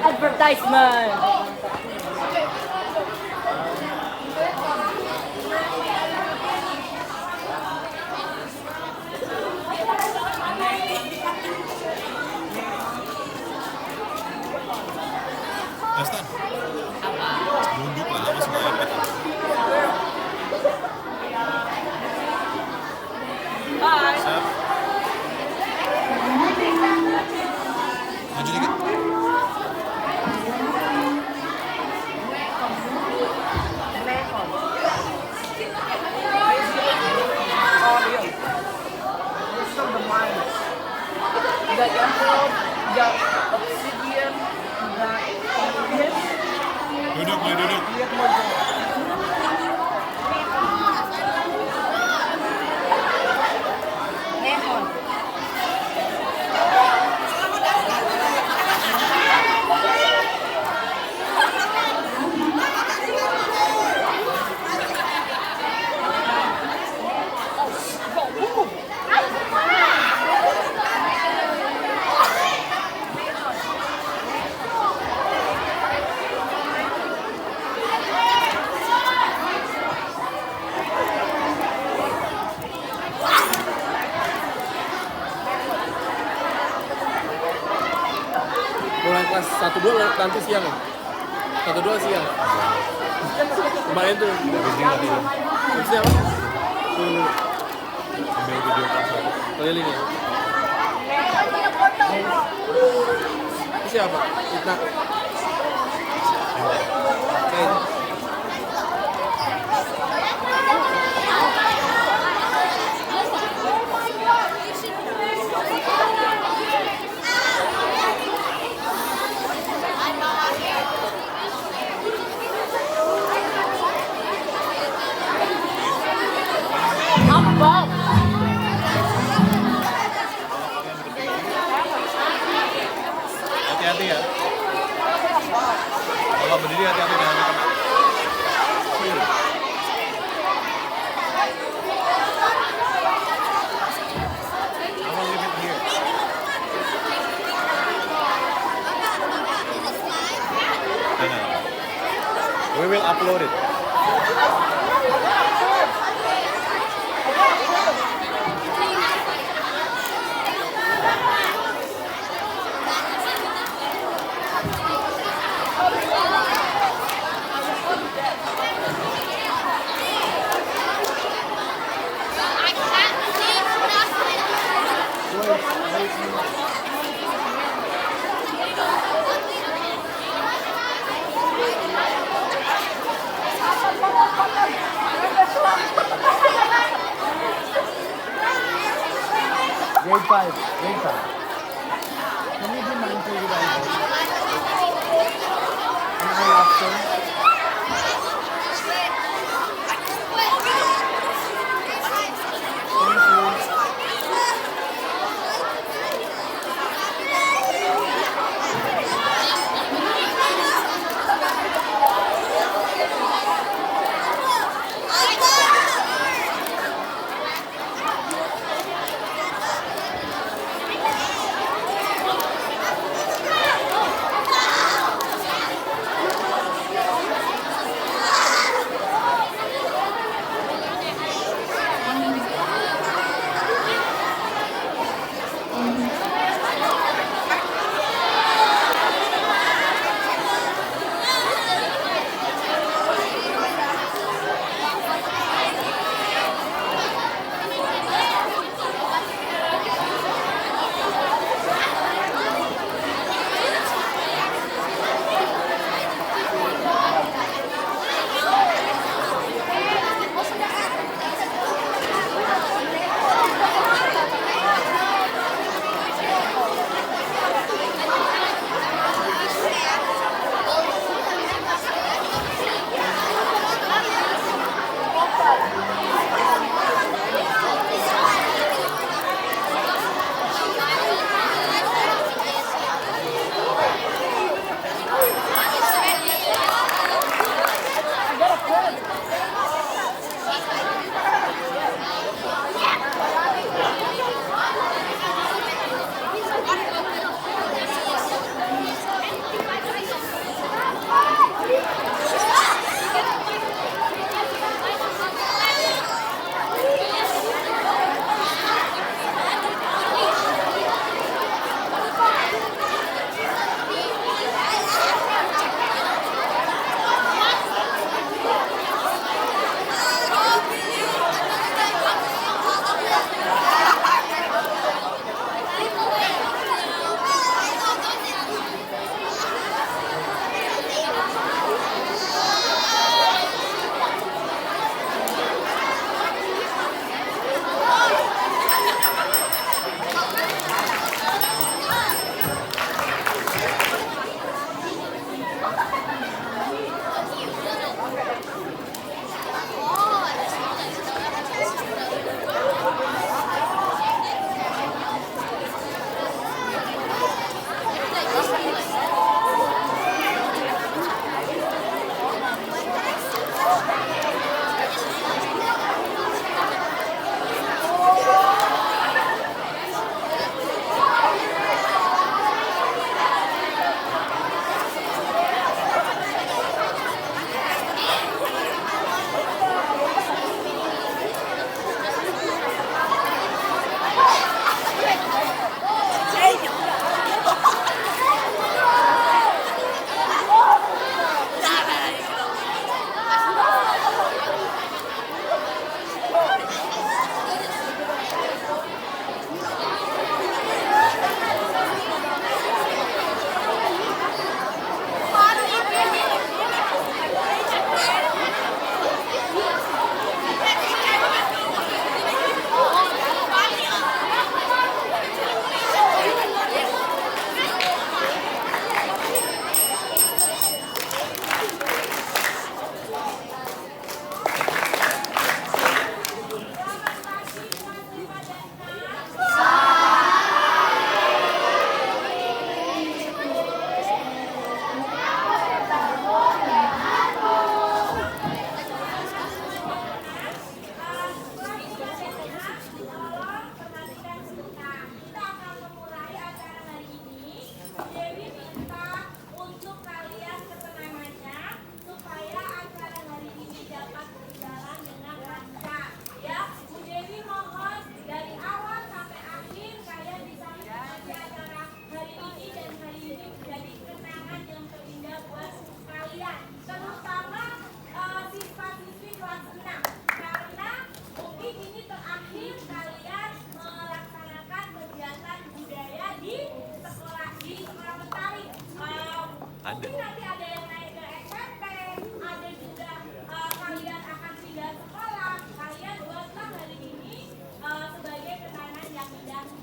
Advertisement. Dastan. Duduk lah, masih mau iPad. Bye. Siap. Maju dikit. Enggak emerald, enggak obsidian, enggak obsidian. Duduk, boleh duduk. Lihat mojo. Neon. Mulai kelas 1-2 nanti siang ya? 1-2 siang? Kemarin tuh terusnya apa? Ambil video kelas 1. Keliling ya? Itu siapa? Itna? Hati-hati ya. Kalau berdiri hati-hati jangan kena. I'm gonna leave it here. No. We will upload it. Grade 5. Grade 5. Can you be mindful with our voice? And our laughter?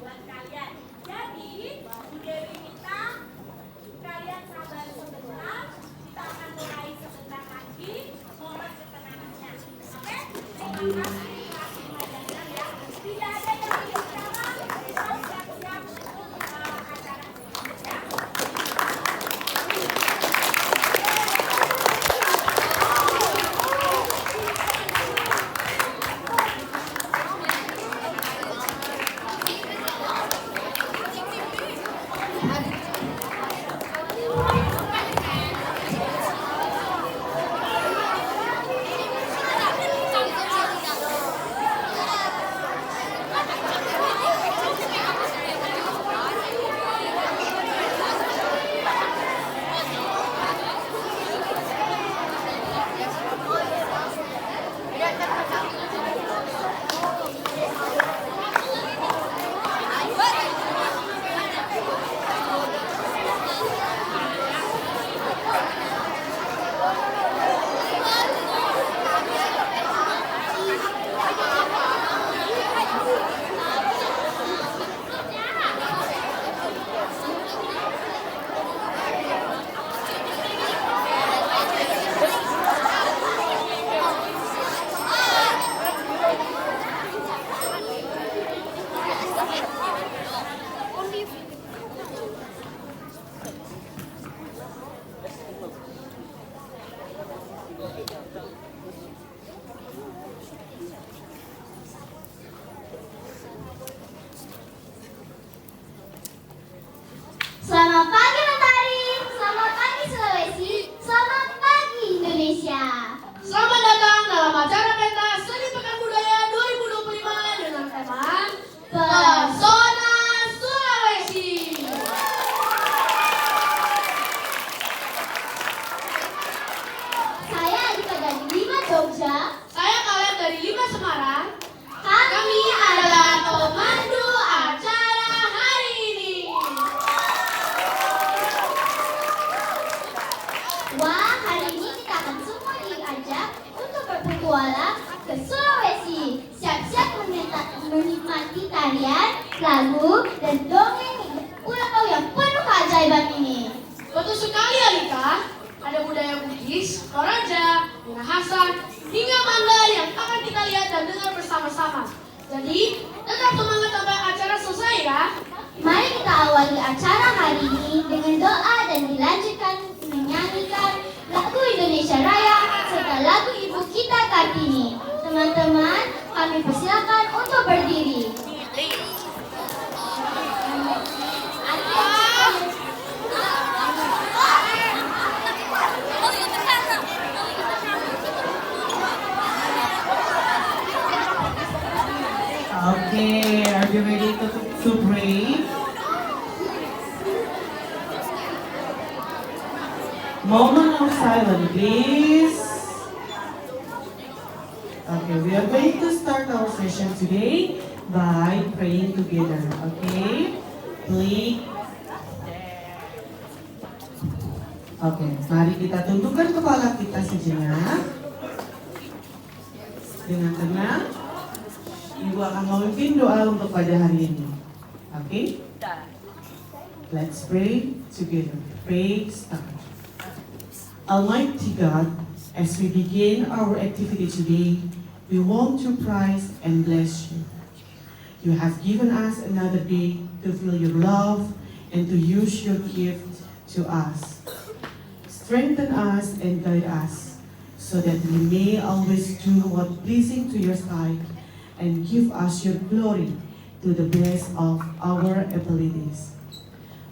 buat kalian. Jadi, Bu Dewi minta kalian sabar sebentar. Kita akan mulai sebentar lagi. Mohon ketenangannya. Oke? Terima kasih pelajaran ya. Tidak ada yang bicara. Kita siap-siap untuk acara selanjutnya. Selamat pagi Mentari, selamat pagi Sulawesi, selamat pagi Indonesia. Selamat datang dalam acara pentas Seni Pekan Budaya 2025 dengan tema Pesona Sulawesi. Saya Adika dari 5 Jogja. Saya kalian dari 5 Semarang. Kami adalah pemandu acara hari ini. Wah, hari ini kita akan semua diajak untuk berpetualang ke Sulawesi. Siap-siap menikmati tarian, lagu, dan dongeng pulau yang penuh keajaiban ini. Betul sekali Alika, ada budaya Bugis, Toraja, Minahasa, hingga Mandai yang akan kita lihat dan dengar bersama-sama. Jadi, tetap semangat sampai acara selesai ya. Mari kita awali acara hari ini dengan doa dan dilanjutkan menyanyikan lagu Indonesia Raya serta lagu Ibu kita Kartini. Teman-teman, kami persilakan untuk berdiri. Okay, are you ready to pray? Moment of silence, please. Okay, we are going to start our session today by praying together. Okay, please. Okay, mari kita tundukkan kepala kita sejenak. Dengan tenang, Ibu akan memimpin doa untuk pada hari ini. Okay? Let's pray together. Pray start. Almighty God, as we begin our activity today, we want to praise and bless you. You have given us another day to feel your love and to use your gift to us. Strengthen us and guide us so that we may always do what pleasing to your sight and give us your glory to the best of our abilities.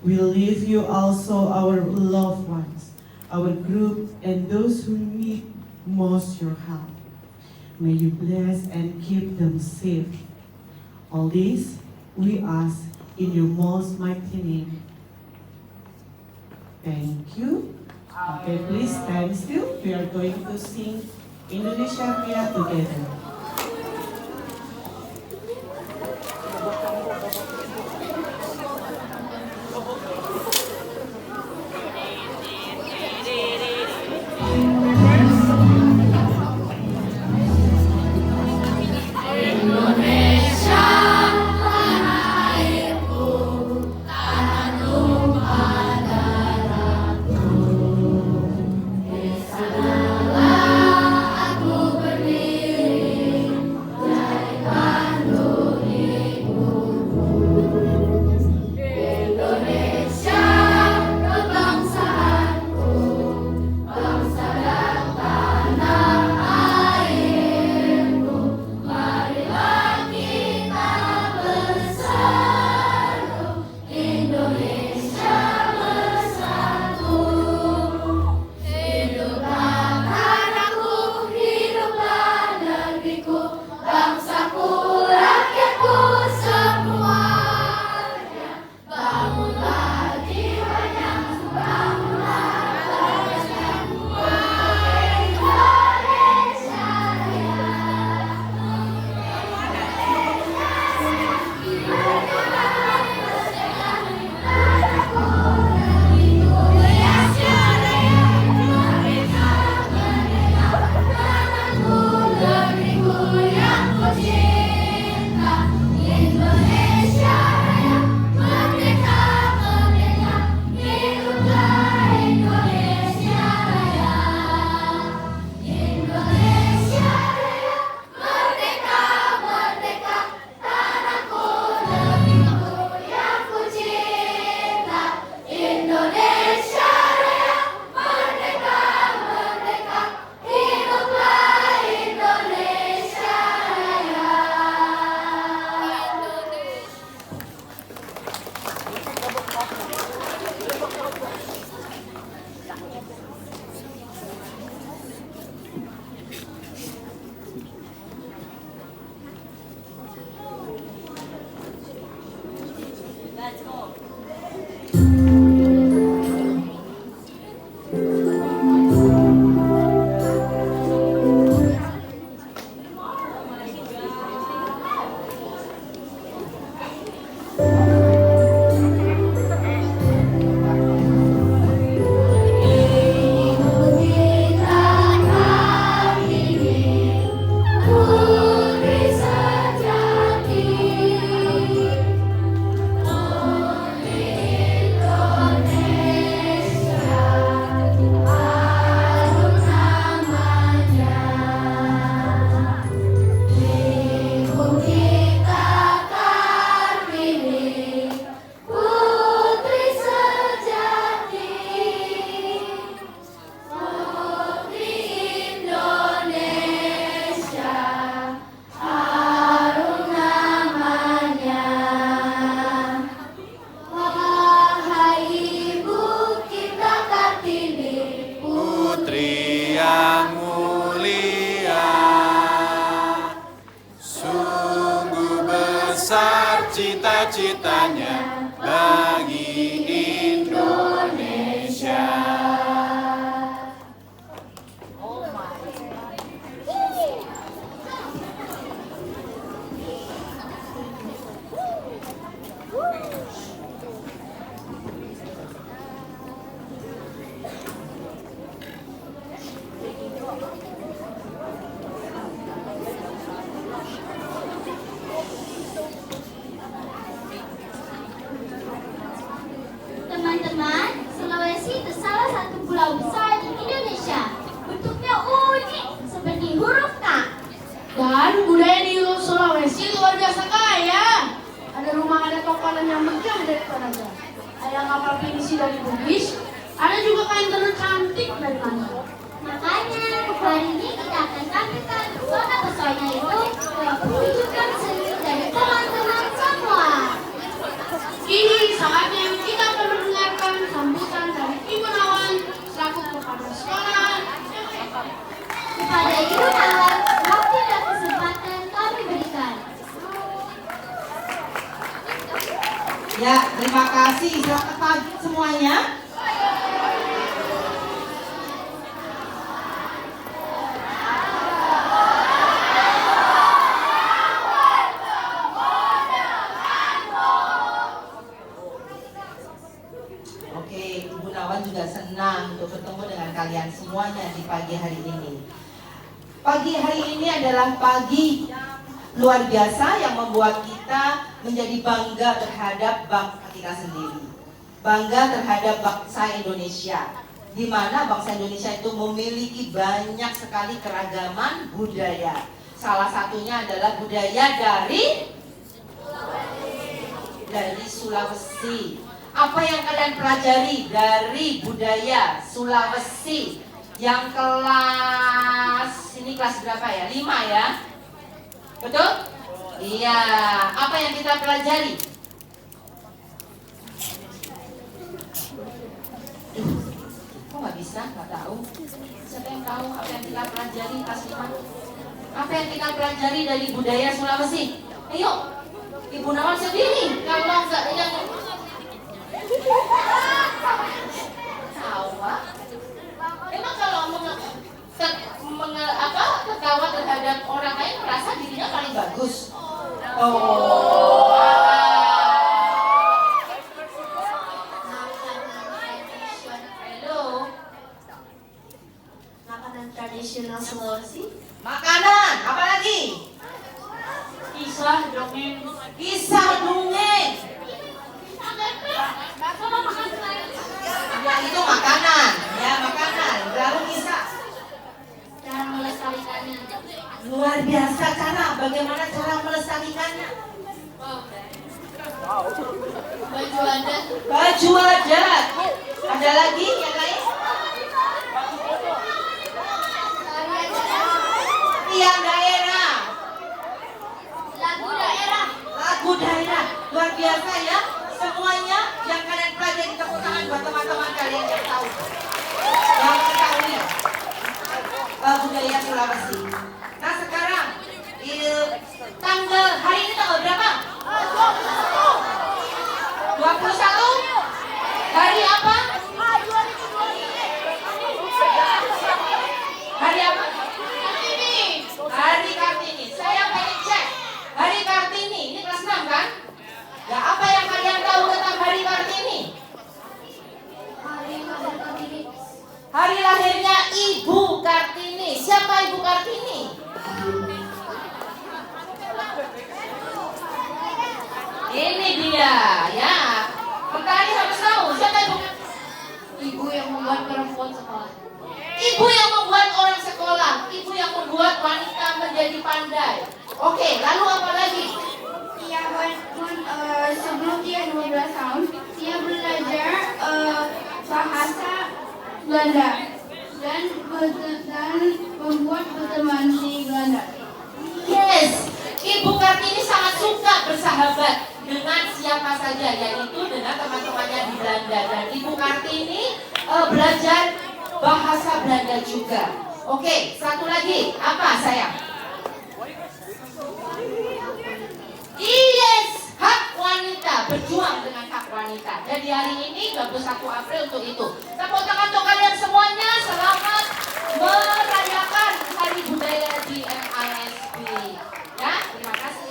We leave you also our loved ones, our group, and those who need most your help. May you bless and keep them safe. All this we ask in your most mighty name. Thank you. Okay, please stand still. We are going to sing Indonesia Raya together. Indonesia, tanah air Let's go. Putri yang mulia, sungguh besar cita-citanya bagi Indonesia. Teman-teman, Sulawesi itu salah satu pulau besar di Indonesia. Bentuknya unik seperti huruf K. Dan budaya di Sulawesi luar biasa kaya. Ada rumah adat Tokonan yang megah dari Toraja. Ada kapal pinisi dari Bugis. Ada juga kain tenun cantik dari Lampung. Makanya hari ini kita akan tampilkan pesona-pesona itu lewat pertunjukan seni dari teman-teman semua. Kini saatnya kita akan mendengarkan sambutan dari Ibu Nawan selaku kepala sekolah. Kepada Ibu Nawan, waktu dan kesempatan kami berikan. Ya, terima kasih. Selamat pagi semuanya. Oke, Ibu Nawan juga senang untuk bertemu dengan kalian semuanya di pagi hari ini. Pagi hari ini adalah pagi yang luar biasa yang membuat kita menjadi bangga terhadap bangsa kita sendiri. Bangga terhadap bangsa Indonesia, di mana bangsa Indonesia itu memiliki banyak sekali keragaman budaya. Salah satunya adalah budaya dari Sulawesi. Apa yang kalian pelajari dari budaya Sulawesi yang kelas, ini kelas berapa ya? 5 ya? Betul? Iya. Apa yang kita pelajari? Kok nggak bisa? Nggak tahu. Siapa yang tahu apa yang kita pelajari kelas 5? Apa yang kita pelajari dari budaya Sulawesi? Ayo, Ibu Nawan sendiri. Kalau nggak yang tawa, emang kalau tertawa terhadap orang lain merasa dirinya paling bagus. Oh. Halo. Makanan tradisional Sulawesi. Makanan, apa lagi? Kisah dongeng. Kisah dongeng. Ya itu makanan, ya makanan. Lalu kisah. Cara melestarikannya. Luar biasa cara. Bagaimana cara melestarikannya? Baju adat. Baju adat. Ada lagi yang lain? Tiang daerah. Lagu daerah. Lagu daerah. Luar biasa ya. Semuanya yang kalian pelajari, tepuk tangan buat teman-teman kalian yang tahu, yang mengetahui budaya Sulawesi. Nah sekarang tanggal hari ini tanggal berapa? 21 Hari apa? Hari apa? Hari Kartini. Saya pengen cek. Hari Kartini, ini kelas 6 kan? Ya, apa yang kalian tahu tentang Hari Kartini? Hari lahirnya Ibu Kartini. Siapa Ibu Kartini? Ini dia, ya. Petani harus tahu siapa Ibu Kartini. Ibu yang membuat perempuan sekolah. Ibu yang membuat orang sekolah. Ibu yang membuat wanita menjadi pandai. Oke, lalu apa lagi? Iya, sebelum dia 12 tahun, dia belajar bahasa Belanda dan membuat berteman di Belanda. Yes, Ibu Kartini sangat suka bersahabat dengan siapa saja, yaitu dengan teman-temannya di Belanda. Dan Ibu Kartini belajar bahasa Belanda juga. Oke, satu lagi, apa sayang? Yes, hak wanita, berjuang dengan hak wanita. Jadi hari ini 21 April untuk itu. Tepuk tangan untuk kalian semuanya. Selamat merayakan Hari Budaya di MISB. Ya, terima kasih.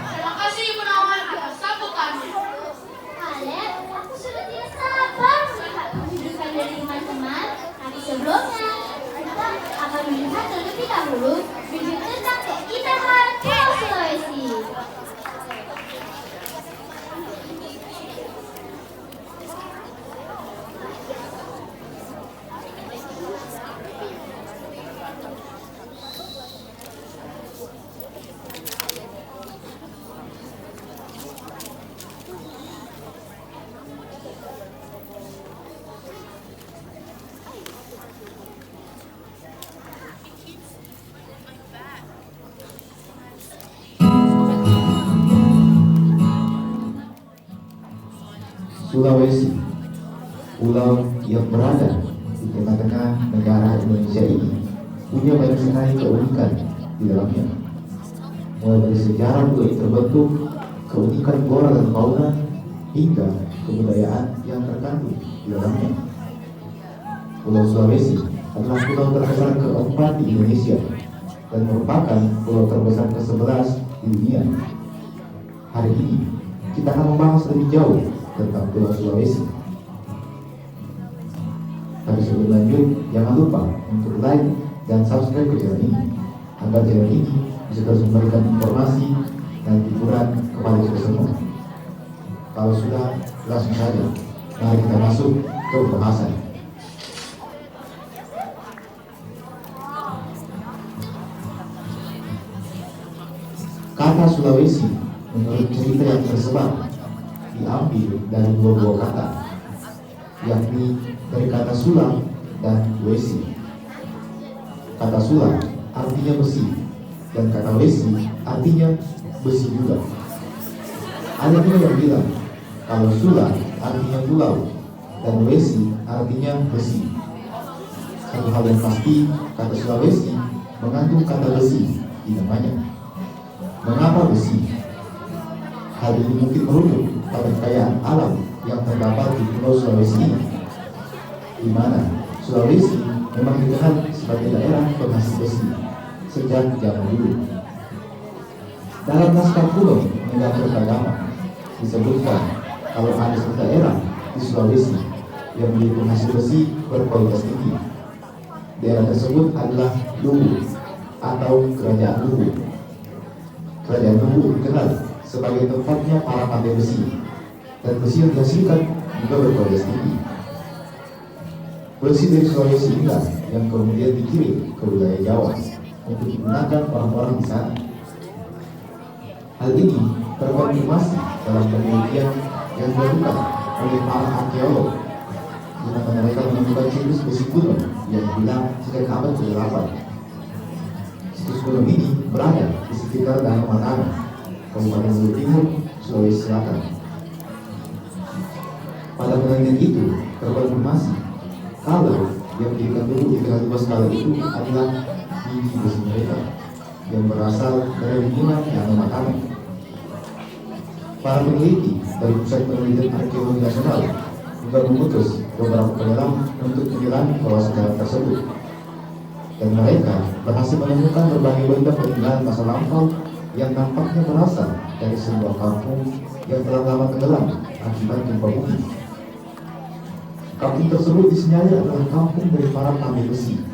Terima kasih Ibu Nawan atas sambutannya. Kalian, aku sudah tidak sabar melihat pertunjukan dari teman-teman. Tapi sebelumnya, kita akan melihat terlebih dahulu video tentang keindahan Pulau Sulawesi. Sulawesi, pulau yang berada di tengah-tengah negara Indonesia ini, punya banyak sekali keunikan di dalamnya. Mulai dari sejarah pulau ini terbentuk, keunikan flora dan fauna, hingga kebudayaan yang terkandung di dalamnya. Pulau Sulawesi adalah pulau terbesar keempat di Indonesia dan merupakan pulau terbesar ke-11 di dunia. Hari ini kita akan membahas lebih jauh tentang Pulau Sulawesi. Tapi sebelum lanjut, jangan lupa untuk like dan subscribe ke channel ini agar channel ini bisa terus memberikan informasi dan hiburan kepada kita semua. Kalau sudah, langsung saja mari kita masuk ke pembahasan. Kata Sulawesi menurut cerita yang tersebar diambil dari dua buah kata, yakni dari kata sulam dan wesi. Kata sulam artinya besi dan kata wesi artinya besi juga. Ada juga yang bilang kalau sulam artinya pulau dan wesi artinya besi. Satu hal yang pasti, kata Sulawesi mengandung kata besi di namanya. Mengapa besi? Hal ini mungkin merujuk pada kekayaan alam yang terdapat di Pulau Sulawesi ini, di mana Sulawesi memang dikenal sebagai daerah penghasil besi sejak zaman dulu. Dalam naskah kuno negara beragama disebutkan kalau ada satu daerah di Sulawesi yang menjadi penghasil besi berkualitas tinggi. Daerah tersebut adalah Luwu atau Kerajaan Luwu. Kerajaan Luwu dikenal sebagai tempatnya para pandai besi, dan besi yang dihasilkan juga berkualitas tinggi. Besi dari Sulawesi inilah yang kemudian dikirim ke wilayah Jawa untuk digunakan orang-orang di sana. Hal ini terkonfirmasi dalam penelitian yang dilakukan oleh para arkeolog, di mana mereka menemukan situs besi kuno yang dibilang sejak abad ke-8. Situs kuno ini berada di sekitar Danau Matana, Kabupaten Luwu Timur, Sulawesi Selatan. Pada penelitian itu terkonfirmasi kalau yang dijadikan dulu di tengah skala itu adalah biji besi mereka yang berasal dari lingkungan yang mematang. Para peneliti dari Pusat Penelitian Arkeologi Nasional juga memutus beberapa penyelam untuk menyelami kawasan tersebut, dan mereka berhasil menemukan berbagai benda peninggalan masa lampau yang nampaknya berasal dari sebuah kampung yang telah lama tenggelam akibat gempa bumi. Kampung tersebut disinyalir adalah kampung dari para tambang besi.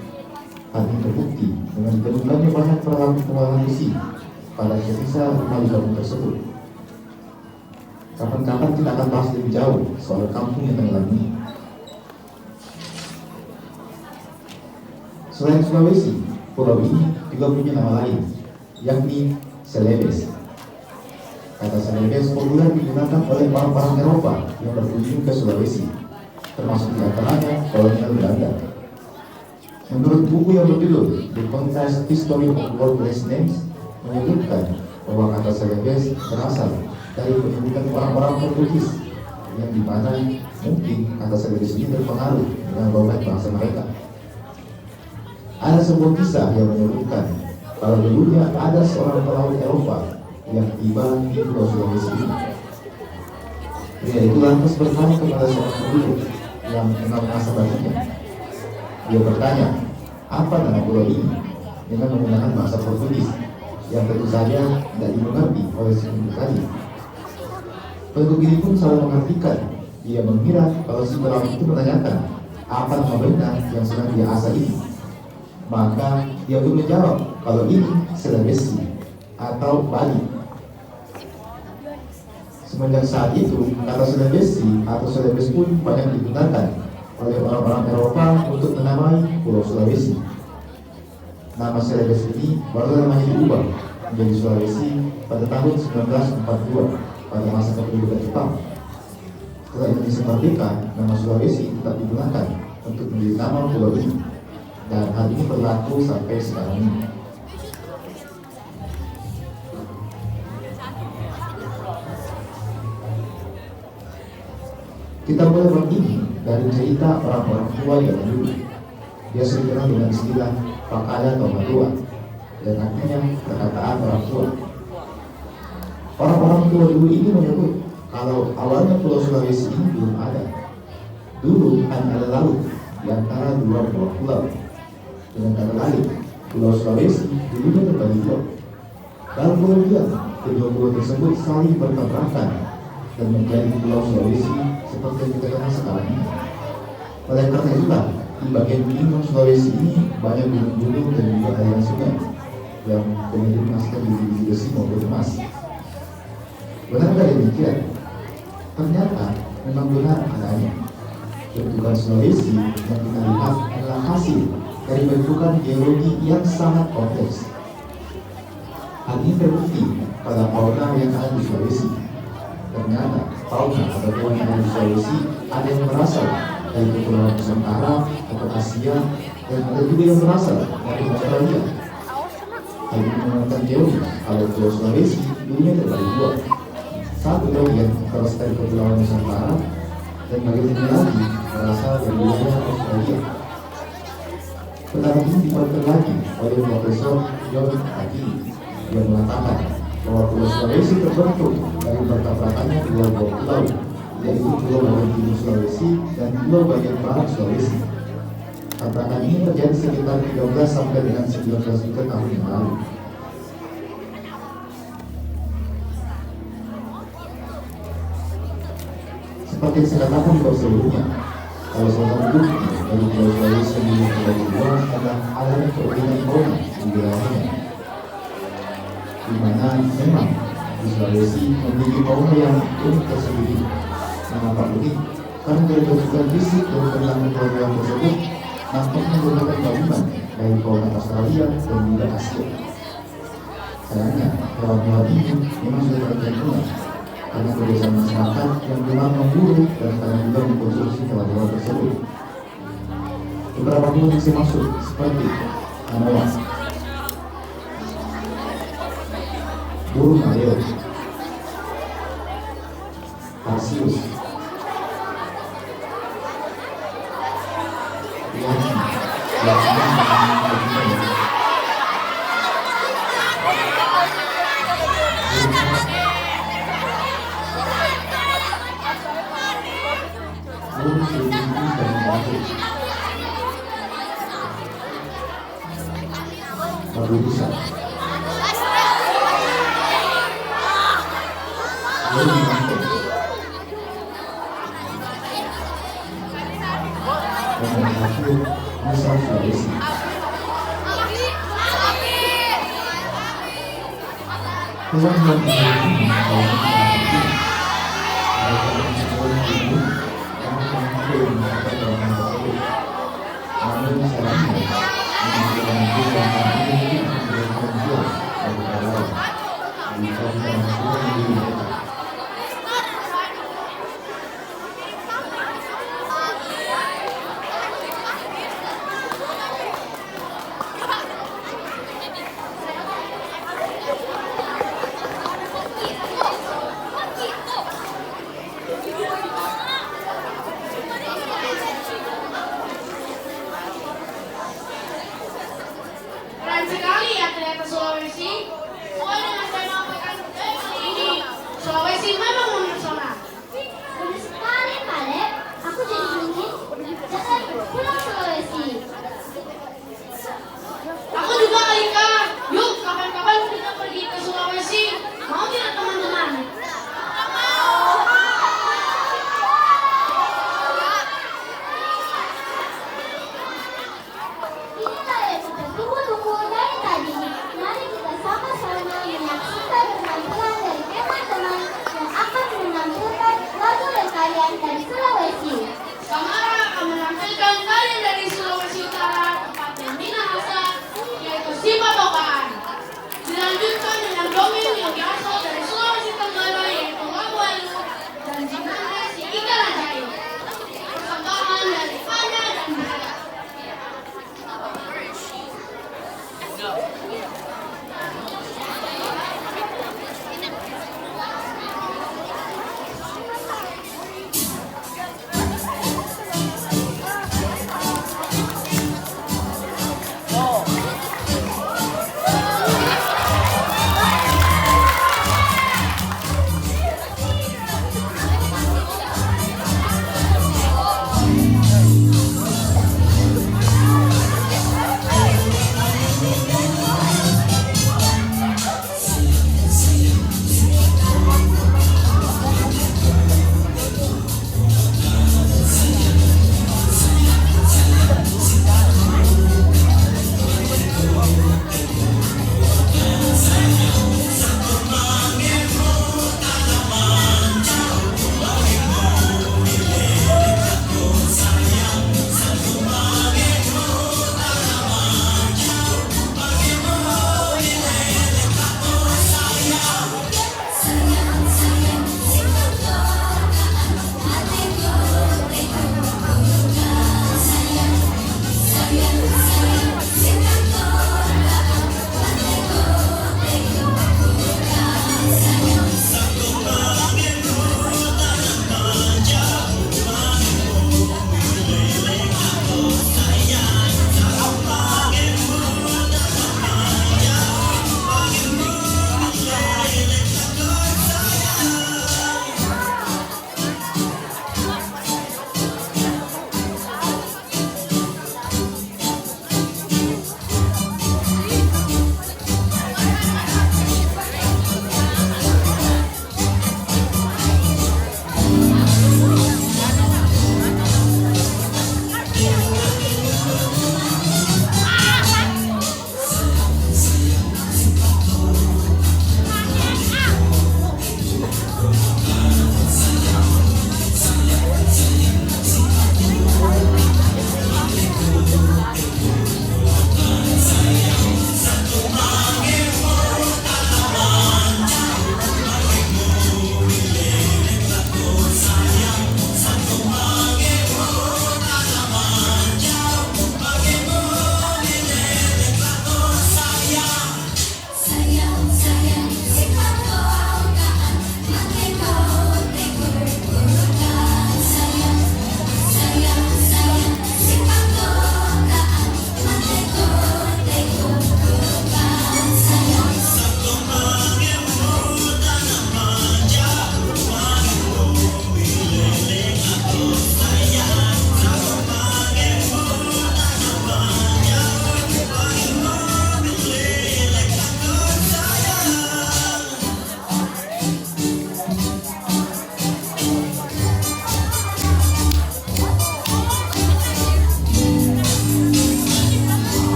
Hal ini terbukti dengan ditemukannya banyak peralatan pengolahan besi pada sisa rumah di kampung tersebut. Kapan-kapan kita akan bahas lebih jauh soal kampung yang tenggelam ini. Selain Sulawesi, pulau ini juga punya nama lain, yakni Celebes. Kata Celebes populer digunakan oleh orang-orang Eropa yang berkunjung ke Sulawesi, termasuk di antaranya kolonial Belanda. Menurut buku yang berjudul The Contest History of World Place Names menyebutkan bahwa kata Celebes berasal dari penyebutan orang-orang Portugis, yang dimana mungkin kata Celebes ini berpengaruh dengan logat bahasa mereka. Ada sebuah kisah yang menyebutkan kalau dulunya ada seorang pelaut Eropa yang tiba di Pulau Sulawesi ini. Pria itu lantas bertanya kepada seorang penduduk yang mengenal bahasa baginya. Dia bertanya, apa nama pulau ini, dengan menggunakan bahasa Portugis yang tentu saja tidak dimengerti oleh si penduduk tadi. Penduduk ini pun selalu mengartikan. Dia mengira kalau si pelaut itu menanyakan apa nama benda yang sedang dia asah ini. Maka dia pun menjawab kalau ini Sulawesi atau Bali. Semenjak saat itu, kata Sulawesi atau Celebes pun banyak digunakan oleh orang-orang Eropa untuk menamai Pulau Sulawesi. Nama Celebes ini baru namanya diubah menjadi Sulawesi pada tahun 1942 pada masa kependudukan Jepang. Setelah Indonesia merdeka, nama Sulawesi tetap digunakan untuk menjadi nama pulau ini, dan hal ini berlaku sampai sekarang ini. Kita mulai bab ini dari cerita orang-orang tua yang dulu. Dia sering dikenal dengan istilah pakaian orang tua, dan artinya perkataan orang tua. Orang-orang tua dulu ini menyebut kalau awalnya Pulau Sulawesi ini belum ada. Dulu hanya ada laut di antara dua pulau. Dengan kata lain, Pulau Sulawesi dulunya terbagi dua. Dalam pengertian, kedua pulau tersebut saling bertabrakan dan menjadi Pulau Sulawesi seperti yang kita kenal sekarang ini. Oleh karena itulah, di bagian timur Sulawesi ini banyak gunung-gunung dan juga aliran sungai yang kemudian masukkan di biji besi maupun emas. Benarkah demikian? Ternyata memang benar adanya. Bentukan Sulawesi yang kita lihat adalah hasil dari bentukan geologi yang sangat kompleks. Hal ini terbukti pada fauna yang ada di Sulawesi. Ternyata fauna atau hewan yang ada di Sulawesi ada yang berasal dari Kepulauan Nusantara atau Asia, dan ada juga yang berasal dari Australia. Hal ini menunjukkan teori kalau Pulau Sulawesi dulunya terbagi dua. Satu bagian berasal dari Kepulauan Nusantara, dan bagian lagi berasal dari wilayah Australia. Pendapat ini dikuatkan lagi oleh Profesor John Akini yang mengatakan bahwa Pulau Sulawesi terbentuk dari bertabrakannya dua buah pulau, yaitu Pulau bagian timur Sulawesi dan Pulau bagian barat Sulawesi. Tabrakan ini terjadi sekitar 13 sampai dengan 19 juta tahun yang lalu. Seperti yang saya katakan di sebelumnya, kalau saudara bukti dari Pulau Sulawesi sendiri terbagi dua adalah adanya perbedaan fauna di wilayahnya, di mana memang di Sulawesi memiliki fauna yang unik tersendiri. Mengapa unik? Karena dari bentukan fisik dan bentangan hewan tersebut nampaknya menggunakan gabungan dari fauna Australia dan juga Asia. Sayangnya, hewan-hewan ini memang sudah terkenal karena kebiasaan masyarakat yang gemar memburu dan kadang juga mengkonsumsi hewan-hewan tersebut. Beberapa hewan yang masuk seperti anoa, burung maleo, tarsius, piansi, Keren sekali ya ternyata Sulawesi. Sesuai dengan tema pekan budaya kali ini, Sulawesi memang mempesona. Benar sekali, Kaleb. Aku jadi ingin jangan pulang Sulawesi. Aku juga Alika. Yuk, kapan-kapan kita pergi ke Sulawesi. Mau tidak teman-teman? Inilah yang kita tunggu-tunggu dari tadi. Mari kita sama-sama menyaksikan penampilan dari teman-teman yang akan menampilkan lagu dan tarian dari Sulawesi. Samara akan menampilkan tarian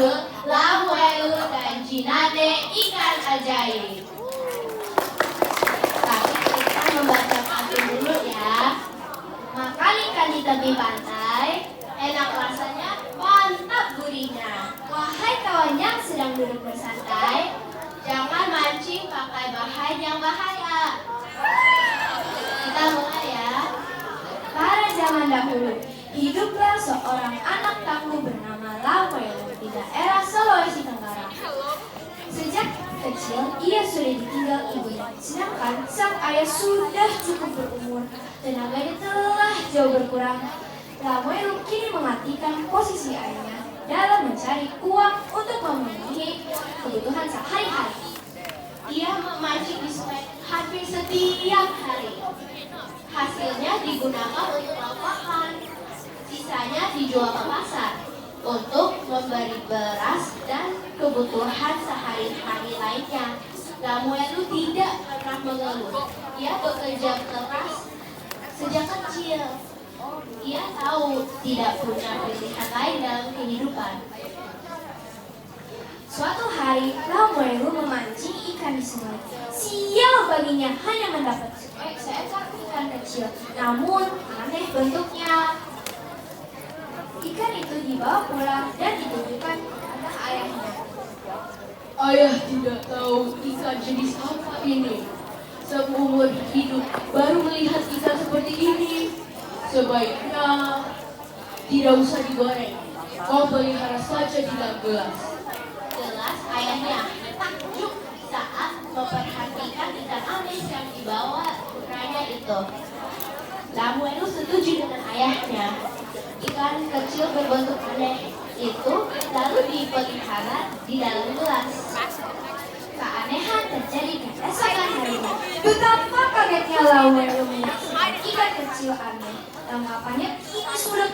berjudul Lamuelu dan Jinane Ikan Ajaib. Tapi kita membaca pantun dulu ya. Makan ikan di tepi pantai, enak rasanya, mantap gurihnya. Wahai kawan yang sedang duduk bersantai, jangan mancing pakai bahan yang bahaya. Kita mulai ya. Pada zaman dahulu, hiduplah seorang anak tangguh bernama Lamuelu di daerah Sulawesi Tenggara. Sejak kecil, ia sudah ditinggal ibunya, sedangkan sang ayah sudah cukup berumur. Tenaganya telah jauh berkurang. Lamuelu kini menggantikan posisi ayahnya dalam mencari uang untuk memenuhi kebutuhan sehari-hari. Ia memancing di sungai hampir setiap hari. Hasilnya digunakan untuk lauk makan, sisanya dijual ke pasar untuk memberi beras dan kebutuhan sehari-hari lainnya. Lamuelu tidak pernah mengeluh. Ia bekerja keras sejak kecil. Ia tahu tidak punya pilihan lain dalam kehidupan. Suatu hari, Lamuelu memancing ikan di sungai. Sial baginya hanya mendapat seekor ikan kecil, namun aneh bentuknya. Ikan itu dibawa pulang dan ditunjukkan kepada ayahnya. Ayah tidak tahu ikan jenis apa ini. Seumur hidup baru melihat ikan seperti ini. Sebaiknya tidak usah digoreng. Kau pelihara saja di dalam gelas. Jelas ayahnya takjub saat memperhatikan ikan aneh yang dibawa putranya itu. Lamuelu setuju dengan ayahnya. Ikan kecil berbentuk aneh itu lalu dipelihara di dalam gelas. Keanehan terjadi keesokan harinya. Betapa kagetnya Lamuelu menyaksikan ikan kecil aneh. Tanggapannya ini sudah